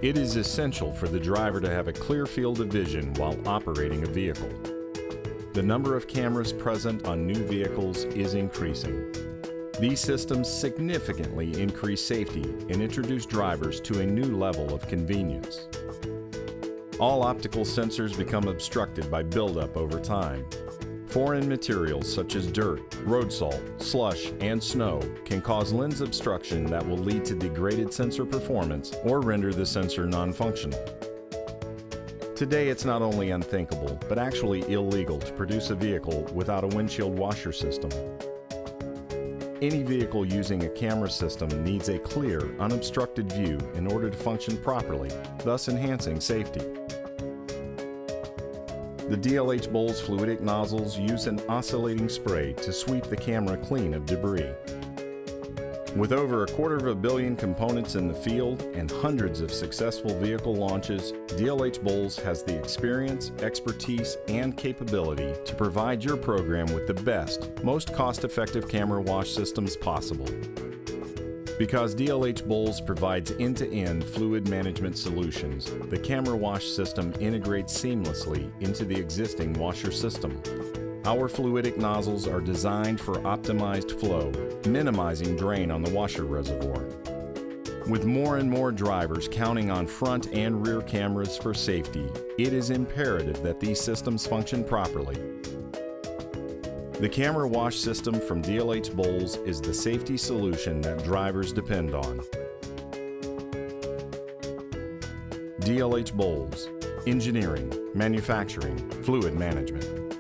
It is essential for the driver to have a clear field of vision while operating a vehicle. The number of cameras present on new vehicles is increasing. These systems significantly increase safety and introduce drivers to a new level of convenience. All optical sensors become obstructed by buildup over time. Foreign materials such as dirt, road salt, slush, and snow can cause lens obstruction that will lead to degraded sensor performance or render the sensor non-functional. Today, it's not only unthinkable, but actually illegal to produce a vehicle without a windshield washer system. Any vehicle using a camera system needs a clear, unobstructed view in order to function properly, thus enhancing safety. The DLH-Bowles fluidic nozzles use an oscillating spray to sweep the camera clean of debris. With over 250 million components in the field and hundreds of successful vehicle launches, DLH-Bowles has the experience, expertise, and capability to provide your program with the best, most cost-effective camera wash systems possible. Because DLH-Bowles provides end-to-end fluid management solutions, the camera wash system integrates seamlessly into the existing washer system. Our fluidic nozzles are designed for optimized flow, minimizing drain on the washer reservoir. With more and more drivers counting on front and rear cameras for safety, it is imperative that these systems function properly. The camera wash system from DLH-Bowles is the safety solution that drivers depend on. DLH-Bowles, engineering, manufacturing, fluid management.